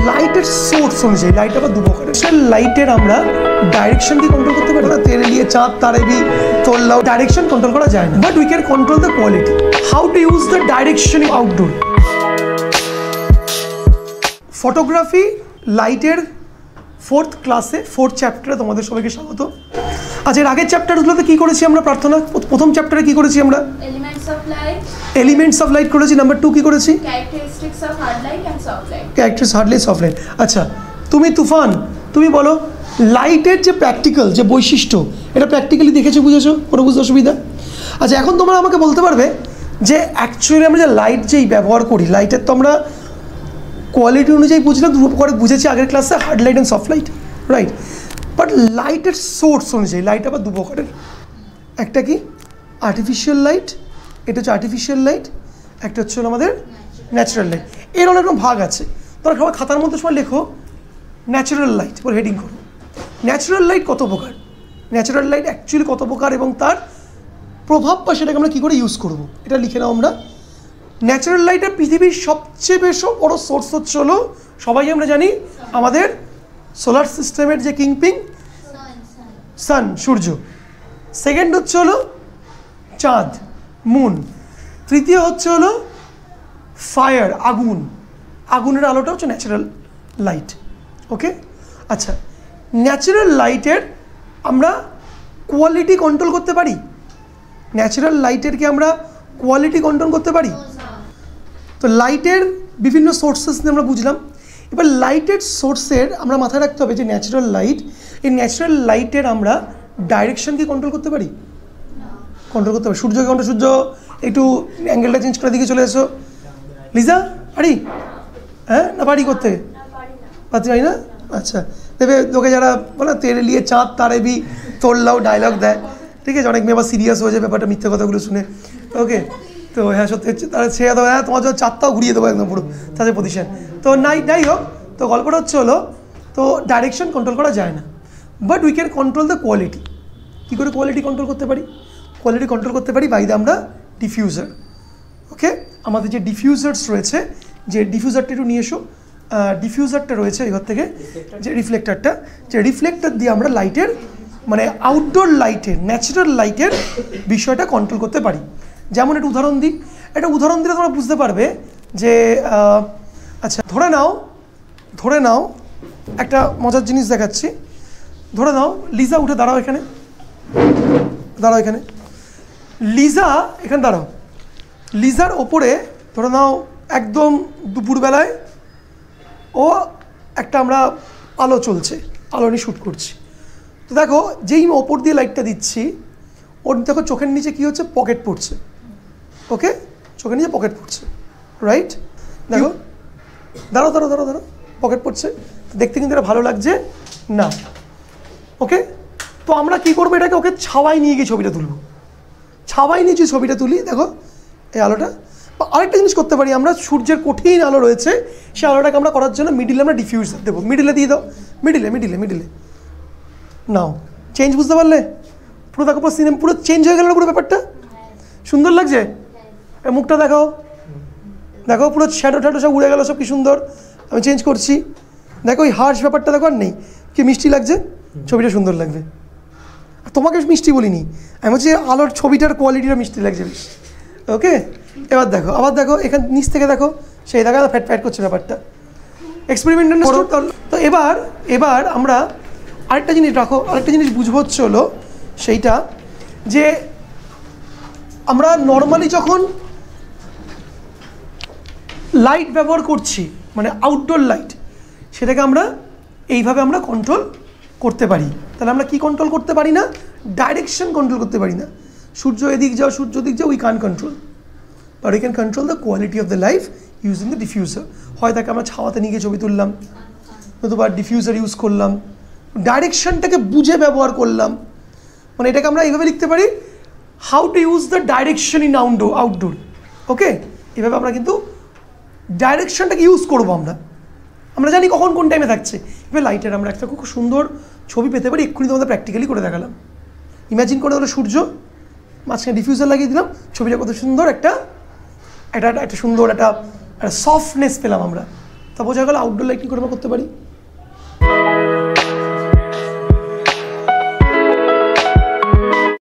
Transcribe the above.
লাইটের সোর্স অনুযায়ী লাইট আবার দু প্রকারের। লাইটের আমরা ডাইরেকশন কি কন্ট্রোল করতে পারি না, তেরে নিয়ে চাঁদ তারেবি তোল্লাও ডাইরেকশন কন্ট্রোল করা যায় না, but we can control the quality. How to use the direction in outdoor. Photography লাইটের 4th ক্লাসে 4th চ্যাপ্টারে তোমাদের সবাইকে স্বাগত। আচ্ছা, এর আগের চ্যাপ্টারগুলোতে কী করেছি আমরা? প্রার্থনা প্রথম চ্যাপ্টারে কী করেছি আমরা? এলিমেন্টস অফ লাইট করেছি। নাম্বার 2 কী করেছি? Characteristics of hard light and soft light. Characteristics hard light soft light. আচ্ছা, তুমি তুফান, তুমি বলো লাইটের যে প্র্যাকটিক্যাল যে বৈশিষ্ট্য, এটা প্র্যাকটিক্যালি দেখেছো, বুঝেছো, কোনো বুঝতে অসুবিধা? আচ্ছা, এখন তোমরা আমাকে বলতে পারবে যে অ্যাকচুয়ালি আমরা যে লাইট যেই ব্যবহার করি, লাইটের তো আমরা কোয়ালিটি অনুযায়ী বুঝলাম, দুটো করে বুঝেছি আগের ক্লাসে, hard light and soft light, right? But লাইটের সোর্স অনুযায়ী লাইট আবার দু প্রকারের। একটা কি আর্টিফিশিয়াল লাইট, এটা হচ্ছে আর্টিফিশিয়াল লাইট, একটা হচ্ছে আমাদের ন্যাচারাল লাইট। এর অনেক রকম ভাগ আছে। তোমরা সবাই খাতার মধ্যে সময় লেখো ন্যাচারাল লাইট, পরে হেডিং করো ন্যাচারাল লাইট কত প্রকার, ন্যাচারাল লাইট অ্যাকচুয়ালি কত প্রকার এবং তার প্রভাব বা সেটাকে আমরা কী করে ইউজ করব, এটা লিখে নাও আমরা। ন্যাচারাল লাইটের পৃথিবীর সবচেয়ে বেশি বড় সোর্স হচ্ছে হলো, সবাই আমরা জানি, আমাদের সোলার সিস্টেমের যে কিংপিং সান, সূর্য। সেকেন্ড হচ্ছে হলো চাঁদ, মুন। তৃতীয় হচ্ছে হলো ফায়ার, আগুন। আগুনের আলোটা হচ্ছে ন্যাচারাল লাইট। ওকে, আচ্ছা, ন্যাচারাল লাইটের আমরা কোয়ালিটি কন্ট্রোল করতে পারি? ন্যাচারাল লাইটের কি আমরা কোয়ালিটি কন্ট্রোল করতে পারি? তো লাইটের বিভিন্ন সোর্সেস নিয়ে আমরা বুঝলাম। এবার লাইটের সোর্সের আমরা মাথায় রাখতে হবে যে ন্যাচারাল লাইট, এই ন্যাচারাল লাইটের আমরা ডাইরেকশন কি কন্ট্রোল করতে পারি? কন্ট্রোল করতে পারি। সূর্যকে কন্ট্রোল, সূর্য একটু অ্যাঙ্গেলটা চেঞ্জ করে দিকে চলে এসো। লিজা, পারি? হ্যাঁ, না পারি করতে? পারতে পারি না? আচ্ছা, দেবে লোকে যারা বলে তেরে নিয়ে চাঁদ তারেবি তোল্লাও ডায়লগ দেয়, ঠিক আছে, অনেক মেয়ে আবার সিরিয়াস হয়ে যায় ব্যাপারটা, মিথ্যে কথাগুলো শুনে। ওকে, তো হ্যাঁ সত্যি হচ্ছে, তারা ছেড়ে দেবো, হ্যাঁ তোমার জন্য চারটাও ঘুরিয়ে দেবো একদম পুরো তাদের পজিশন। তো যাই হোক, তো গল্পটা হচ্ছে হলো, তো ডাইরেকশন কন্ট্রোল করা যায় না, but we can control the quality. কী করে কোয়ালিটি কন্ট্রোল করতে পারি? কোয়ালিটি কন্ট্রোল করতে পারি বাই দ্য আমরা ডিফিউজার। ওকে, আমাদের যে ডিফিউজার্স রয়েছে, যে ডিফিউজারটা একটু নিয়ে এসো, ডিফিউজারটা রয়েছে এই ঘর থেকে, যে রিফ্লেক্টারটা, যে রিফ্লেক্টার দিয়ে আমরা লাইটের মানে আউটডোর লাইটের, ন্যাচারাল লাইটের বিষয়টা কন্ট্রোল করতে পারি। যেমন একটা উদাহরণ দিই, একটা উদাহরণ দিলে তোমরা বুঝতে পারবে যে আচ্ছা, ধরে নাও একটা মজার জিনিস দেখাচ্ছি। ধরে নাও লিজা, উঠে দাঁড়াও এখানে, দাঁড়াও এখানে, লিজা এখানে দাঁড়াও। লিজার ওপরে ধরে নাও একদম দুপুরবেলায় ও একটা আমরা আলো চলছে, আলো নিয়ে শ্যুট করছি। তো দেখো, যেই ওপর দিয়ে লাইটটা দিচ্ছি, ওর দেখো চোখের নিচে কী হচ্ছে, পকেট পড়ছে। ওকে, চোখের নিচে পকেট পড়ছে, রাইট? দেখো, দাঁড়াও দাঁড়াও দাঁড়াও দাঁড়াও, পকেট পড়ছে, দেখতে কিন্তু এটা ভালো লাগছে না। ওকে, তো আমরা কী করবো, এটাকে ওকে ছাওয়ায় নিয়ে গিয়ে ছবিটা তুলবো। ছাওয়ায় নিয়ে যে ছবিটা তুলি, দেখো এই আলোটা। বা আরেকটা জিনিস করতে পারি আমরা, সূর্যের কঠিন আলো রয়েছে, সেই আলোটাকে আমরা করার জন্য মিডিলে আমরা ডিফিউজার দেবো। মিডিলে দিয়ে দাও, মিডিলে মিডিলে মিডিলে নাও। চেঞ্জ বুঝতে পারলে? পুরো দেখো, পুরো সিনেমা পুরো চেঞ্জ হয়ে গেল, পুরো ব্যাপারটা সুন্দর লাগছে। মুখটা দেখাও, দেখো পুরো শ্যাডো ট্যাডো সব উড়ে গেল, সব কি সুন্দর। আমি চেঞ্জ করছি, দেখো ওই হার্শ ব্যাপারটা দেখো আর নেই। কি মিষ্টি লাগছে, ছবিটা সুন্দর লাগবে। আর তোমাকে মিষ্টি বলিনি, আমি হচ্ছে আলোর ছবিটার কোয়ালিটিটা মিষ্টি লাগছে বেশ। ওকে, এবার দেখো, আবার দেখো এখান নিচ থেকে দেখো, সেই দেখা ফ্যাট ফ্যাট করছে ব্যাপারটা। এক্সপেরিমেন্ট করো। তো এবার আমরা আরেকটা জিনিস রাখো, আরেকটা জিনিস বুঝবো হচ্ছে হলো সেইটা, যে আমরা নর্মালি যখন লাইট ব্যবহার করছি, মানে আউটডোর লাইট, সেটাকে আমরা এইভাবে আমরা কন্ট্রোল করতে পারি। তাহলে আমরা কি কন্ট্রোল করতে পারি না? ডাইরেকশন কন্ট্রোল করতে পারি না। সূর্য এদিক যাও, সূর্য দিক যাও, উই কান control, but we can control the quality of the life using the diffuser. হয় তাকে আমরা ছাওয়াতে নিয়ে গিয়ে ছবি তুললাম, নতুবা ডিফিউজার ইউজ করলাম, ডাইরেকশনটাকে বুঝে ব্যবহার করলাম। মানে এটাকে আমরা এইভাবে লিখতে পারি, how to use the direction in outdoor. Okay, এভাবে আমরা কিন্তু ডাইরেকশনটাকে ইউজ করবো। আমরা জানি কখন কোন টাইমে থাকছে। এবার লাইটের আমরা একটা খুব সুন্দর ছবি পেতে পারি, এক্ষুনি তোমাদের প্র্যাকটিক্যালি করে দেখালাম। ইমাজিন করে হলো সূর্য, মাঝখানে ডিফিউজার লাগিয়ে দিলাম, ছবিটা কত সুন্দর একটা সুন্দর একটা সফটনেস পেলাম আমরা। তা বোঝা গেল আউটডোর লাইটিং করে আমরা করতে পারি।